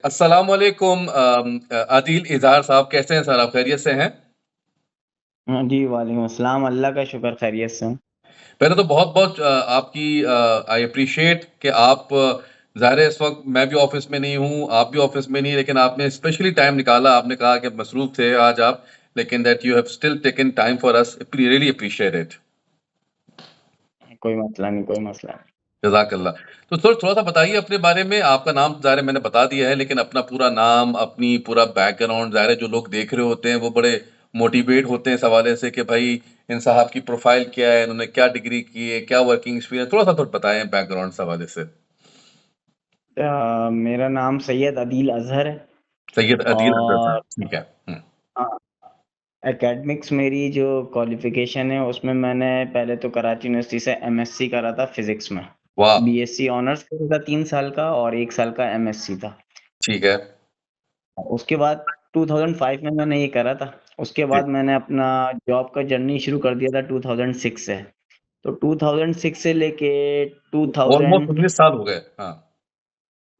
अस्सलाम वालेकुम आदिल इज़हार साहब कैसे हैं सर? आप खैरियत से हैं? हाँ जी, वालेकुम अस्सलाम, अल्लाह का शुक्र खैरियत से हूँ। पहले तो बहुत-बहुत आपकी आई एप्रिशिएट कि आप ज़ाहिर है इस वक़्त मैं भी ऑफ़िस में नहीं हूँ, आप भी ऑफ़िस में नहीं, लेकिन आपने स्पेशली टाइम निकाला, आपने कहा कि मसरूफ़ थे आज आप, लेकिन that you have still taken time for us, really appreciate it. कोई मसला नहीं, कोई मसला नहीं। जज़ाकल्लाह। तो सर थोड़ा-सा बताइए अपने बारे में, आपका नाम ज़ाहिर है मैंने बता दिया है, लेकिन अपना पूरा नाम, अपनी पूरा बैकग्राउंड ज़ाहिर है जो लोग देख रहे होते हैं, वो बड़े मोटिवेट होते हैं इस हवाले से कि भाई इन साहब की प्रोफ़ाइल क्या है, इन्होंने क्या डिग्री की है, क्या वर्किंग एक्सपीरियंस थोड़ा-सा तो बताएँ बैकग्राउंड इस हवाले से। मेरा नाम सैयद अदील अज़हर है सैयद अदील अफ़ज़ल साहब, और ठीक है। हुँ। अ, एकेडमिक्स मेरी जो क्वालिफ़िकेशन है उसमें मैंने पहले तो कराची यूनिवर्सिटी से एमएससी करा था फ़िज़िक्स में। वाह! बीएससी ऑनर्स करा था 3 साल का और 1 साल का एमएससी था। ठीक है। उसके बाद 2005 में मैंने ये करा था। उसके जी। बाद मैंने अपना जॉब का जर्नी शुरू कर दिया था 2006 से। तो 2006 से लेके ऑलमोस्ट 2000 19 साल हो गए। हाँ।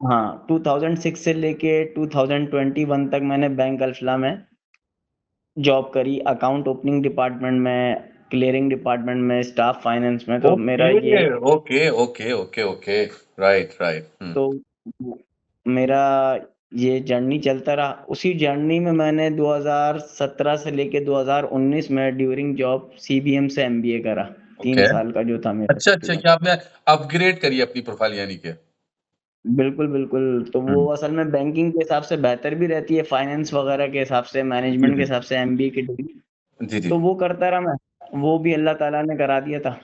हाँ, 2006 से लेके 2021 तक मैंने बैंक अल्फ़ला में जॉब करी, अकाउंट ओपनिंग डिपार्टमेंट में, क्लियरिंग डिपार्टमेंट में, स्टाफ फाइनेंस में, तो मेरा ओके, ये ओके। राइट। हुँ। तो मेरा ये जर्नी चलता रहा। उसी जर्नी में मैंने 2017 से लेके 2019 में ड्यूरिंग जॉब सीबीएम से एमबीए करा, 3 ओके। साल का जो था मेरा अच्छा, एक्सपीरियंस। क्या आपने अपग्रेड करी अपनी प्रोफ़ाइल यानी कि? बिल्कुल, बिल्कुल, तो वो हुँ। असल में बैंकिंग के हिसाब से बेहतर भी रहती है, फाइनेंस वगैरह के हिसाब से, जी, मैनेजमेंट के जी। हिसाब से एमबीए की डिग्री। जी। तो वो करता रहा मैं, वो भी अल्लाह ताला ने करा दिया था।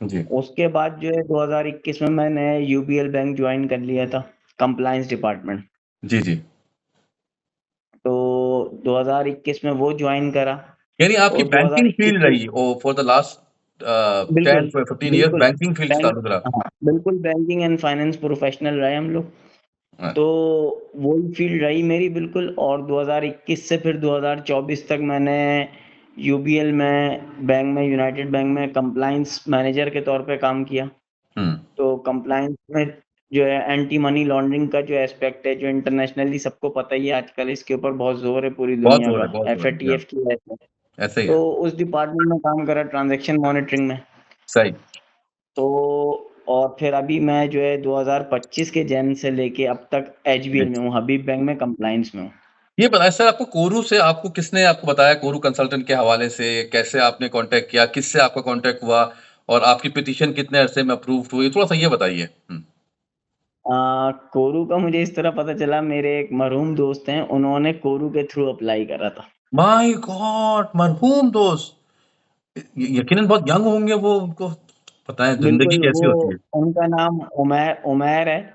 जी। उसके बाद जो है 2021 में मैंने यूबीएल बैंक जॉइन कर लिया था, कंप्लायंस डिपार्टमेंट। जी। तो 2021 में वो जॉइन करा यानी आपकी और बैंकिंग 2021 फ़ील्ड से रही फॉर द लास्ट बिल्कुल, 10-15 इयर्स बिल्कुल, बैंकिंग फ़ील्ड से बैंक ताल्लुक रहा। हाँ, बिल्कुल बैंकिंग एंड फाइनेंस प्रोफेशनल रहे हम लोग। हाँ, तो वही फ़ील्ड रही मेरी बिल्कुल और 2021 से फिर 2024 तक मैंने यूबीएल में, बैंक में, यूनाइटेड बैंक में कंप्लायंस मैनेजर के तौर पे काम किया। हुँ। तो कंप्लायंस में जो है एंटी मनी लॉन्ड्रिंग का जो एस्पेक्ट है, जो इंटरनेशनली सबको पता ही है आजकल इसके ऊपर बहुत ज़ोर है पूरी दुनिया का, बहुत ज़ोर है। जी हाँ, एफएटीएफ की वजह से। ऐसा ही है। तो उस डिपार्टमेंट में काम करा ट्रांज़ैक्शन मॉनिटरिंग में। सही। तो और फिर अभी मैं जो है 2025 के जैन से लेके अब तक जी। एचबीएल में हूँ, हबीब बैंक में कंप्लायंस में हूँ। ये बताइए सर आपको कोरू से आपको किसने आपको बताया कोरू कंसल्टेंट के हवाले से? कैसे आपने कॉन्टैक्ट किया? किससे आपका कॉन्टैक्ट हुआ? और आपकी पिटीशन कितने अरसे में अप्रूव्ड हुई? थोड़ा-सा ये बताइए? हुँ। कोरू का मुझे इस तरह पता चला मेरे एक मरहूम दोस्त हैं, उन्होंने कोरू के थ्रू अप्लाई करा था। My God! मरहूम दोस्त! यकीनन बहुत यंग होंगे वो, उनको पता है ज़िंदगी बिल्कुल, कैसी वो होती है। उनका नाम उमैर उमैर है।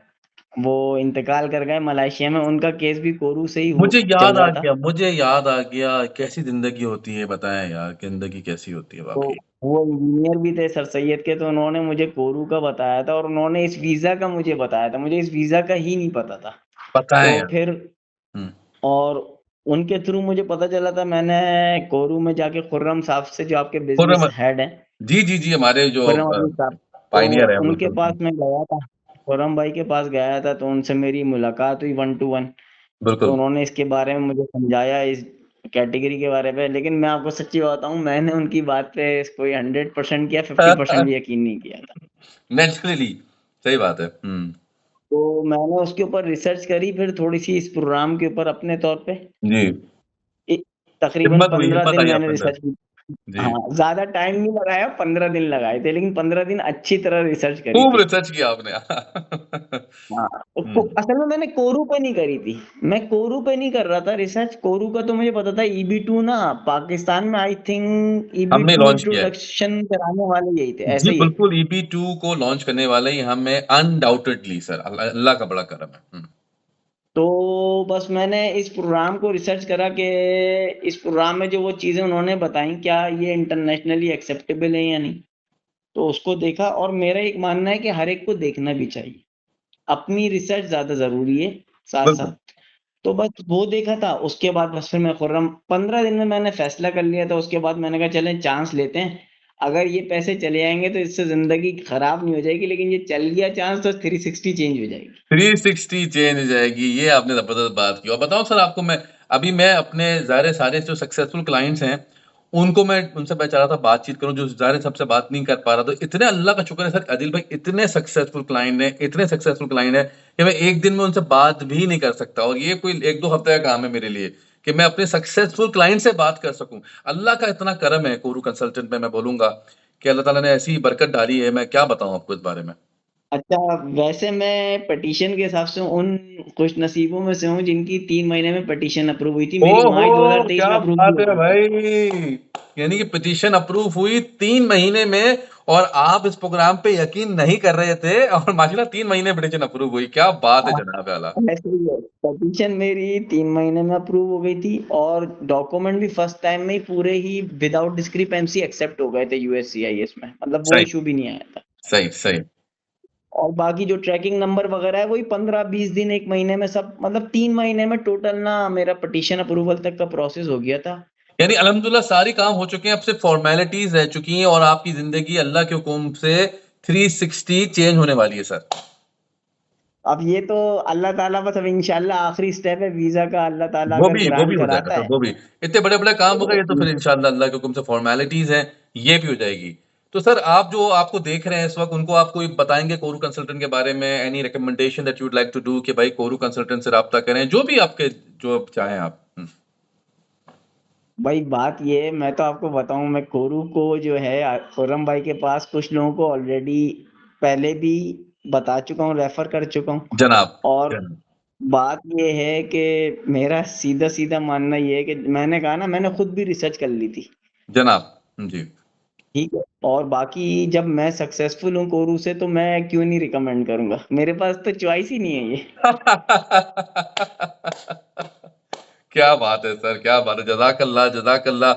वो इंतकाल कर गए मलेशिया में, उनका केस भी कोरू से ही चल रहा था। मुझे याद आ गया, कैसी ज़िंदगी होती है बताएँ यार, ज़िंदगी कैसी होती है तो वाक़ई। वो इंजीनियर भी थे सर सैयद के, तो उन्होंने मुझे कोरू का बताया था और उन्होंने इस वीज़ा का मुझे बताया था, मुझे इस वीज़ा का ही नहीं पता था। बताएँ तो यार। फिर हुँ। और उनके थ्रू मुझे पता चला था, मैंने कोरू में जाके खुर्रम साहब से जो आपके खुर्रम बिज़नेस हेड हैं, जी, हमारे जो खुर्रम अब्दुल साहब, तो पायनियर हैं उनके बिल्कुल। पास मैं गया था। खुर्रम भाई के पास गया था, तो उनसे मेरी मुलाकात हुई वन टू वन। तो बिल्कुल। उन्होंने इसके बारे में मुझे समझाया इस कैटेगरी के बारे में, लेकिन मैं आपको सच्ची बताऊँ मैंने उनकी बात पे कोई 100% या 50% भी यकीन नहीं किया था। नेचुरली सही बात है। हुँ। तो मैंने उसके ऊपर रिसर्च करी फिर थोड़ी-सी इस प्रोग्राम के ऊपर अपने तौर पे। जी। इ तकरीबन 15 हिम्मत दिन आई मैंने आपके अंदर। रिसर्च की। जी। हाँ, ज़्यादा टाइम नहीं लगाया, 15 दिन लगाए थे, लेकिन 15 दिन अच्छी तरह रिसर्च करी खूब थी। रिसर्च किया आपने। हाँ, तो हुँ। असल में मैंने कोरू पे नहीं करी थी। मैं कोरू पे नहीं कर रहा था रिसर्च, कोरू का तो मुझे पता था ईबी2 ना पाकिस्तान में आई थिंक हमने ईबी2 लॉन्च किया है। इंट्रोडक्शन कराने वाले यही थे, जी, ऐसे ही है। बिल्कुल ईबी2 को लॉन्च करने वाले ही हम हैं अनडाउटेडली सर, अल्लाह का बड़ा करम है। हुँ। तो बस मैंने इस प्रोग्राम को रिसर्च करा कि इस प्रोग्राम में जो वो चीज़ें उन्होंने बताई, क्या ये इंटरनेशनली एक्सेप्टेबल है या नहीं? तो उसको देखा और मेरा एक मानना है कि हर एक को देखना भी चाहिए। अपनी रिसर्च ज़्यादा ज़रूरी है, बिल्कुल। साथ-साथ। तो बस वो देखा था, उसके बाद बस फिर मैं खुर्रम 15 दिन में मैंने फ़ैसला कर लिया था, उसके बाद मैंने कहा चलें चांस लेते हैं। अगर ये पैसे चले जाएंगे तो इससे जिंदगी खराब नहीं हो जाएगी, लेकिन ये चल गया चांस तो 360 चेंज हो जाएगी। 360 चेंज हो जाएगी, ये आपने जबरदस्त बात की। और बताऊं सर आपको, मैं अपने ज़ाहिर सारे जो सक्सेसफुल क्लाइंट्स हैं, उनको मैं उनसे मैं चाह रहा था बातचीत करूं, जो ज़ाहिर सबसे बात नहीं कर पा रहा, तो इतने अल्लाह का शुक्र है सर, आदिल भाई इतने सक्सेसफुल क्लाइंट हैं, इतने सक्सेसफुल क्लाइंट हैं कि मैं एक दिन में उनसे बात भी नहीं कर सकता, और ये कोई एक दो हफ्ते का काम है मेरे लिए कि मैं अपने सक्सेसफुल क्लाइंट से बात कर सकूं। अल्लाह का इतना करम है कोरू कंसल्टेंट में, मैं बोलूंगा कि अल्लाह ताला ने ऐसी बरकत डाली है, मैं क्या बताऊं आपको इस बारे में। अच्छा, वैसे मैं पिटीशन के हिसाब से उन खुश नसीबों में से हूँ जिनकी 3 महीने में पिटीशन अप्रूव हुई थी। मेरी ओहो! माई 2023 क्या में अप्रूव भी बात हो है गई थी। भाई! यानी कि पिटीशन अप्रूव हुई 3 महीने में, और आप इस प्रोग्राम पे यकीन नहीं कर रहे थे, और माशाल्लाह 3 महीने में पिटीशन अप्रूव हुई। क्या बात है हाँ, जनाब आला! ऐसे ही है। पिटीशन मेरी 3 महीने में अप्रूव हो गई थी, और डॉक्यूमेंट भी फर्स्ट टाइम में ही पूरे ही विदाउट डिस्क्रिपेंसी एक्सेप्ट हो गए थे यूएससीआईएस में, मतलब वो सही, इशू भी नहीं आया था। सही, सही। और बाकी जो ट्रैकिंग नंबर वगैरह है वही 15-20 दिन, 1 महीने में सब, मतलब 3 महीने में टोटल ना मेरा पिटीशन अप्रूवल तक का प्रोसेस हो गया था। यानी अल्हम्दुलिल्लाह सारी काम हो चुके हैं, अब सिर्फ फ़ॉर्मेलिटीज़ रह चुकी हैं, और आपकी ज़िंदगी अल्लाह के हुक्म से 360 चेंज होने वाली है सर। अब ये तो अल्लाह ताला, बस अब इंशाल्लाह आखिरी स्टेप है वीजा का, अल्लाह ताला वो अगर भी वो भी ग्रांट हो जाएगा कराता सर, है वो भी। इतने बड़े-बड़े काम हो गए, तो तो। फिर इंशाअल्लाह अल्लाह के हुक्म से फ़ॉर्मेलिटीज़ हैं, ये भी हो जाएगी। तो सर आप जो आपको देख रहे हैं इस वक़्त, उनको आप कोई बताएँगे कोरू कंसल्टेंट के बारे में, any recommendation that you would like to do कि भाई कोरू कंसल्टेंट से राब्ता करें, जो भी आपके जो चाहें आप? हुँ। भाई बात ये है, मैं तो आपको बताऊं, मैं कोरू को जो है खुर्रम भाई के पास कुछ लोगों को ऑलरेडी पहले भी बता चुका हूँ, रेफर कर चुका हूँ। जनाब, और जनाब, बात ये है कि मेरा सीधा सीधा मानना ये है कि मैंने कहा ना, मैंने खुद भी रिसर्च कर ली थी। जनाब। जी। ठीक है, और बाकी जब मैं सक्सेसफुल हूँ कोरू से तो मैं क्यों नहीं रिकमेंड करूंगा, मेरे पास तो चॉइस ही नहीं है ये। क्या बात है सर, क्या बात है! जज़ाकल्लाह, जज़ाकल्लाह।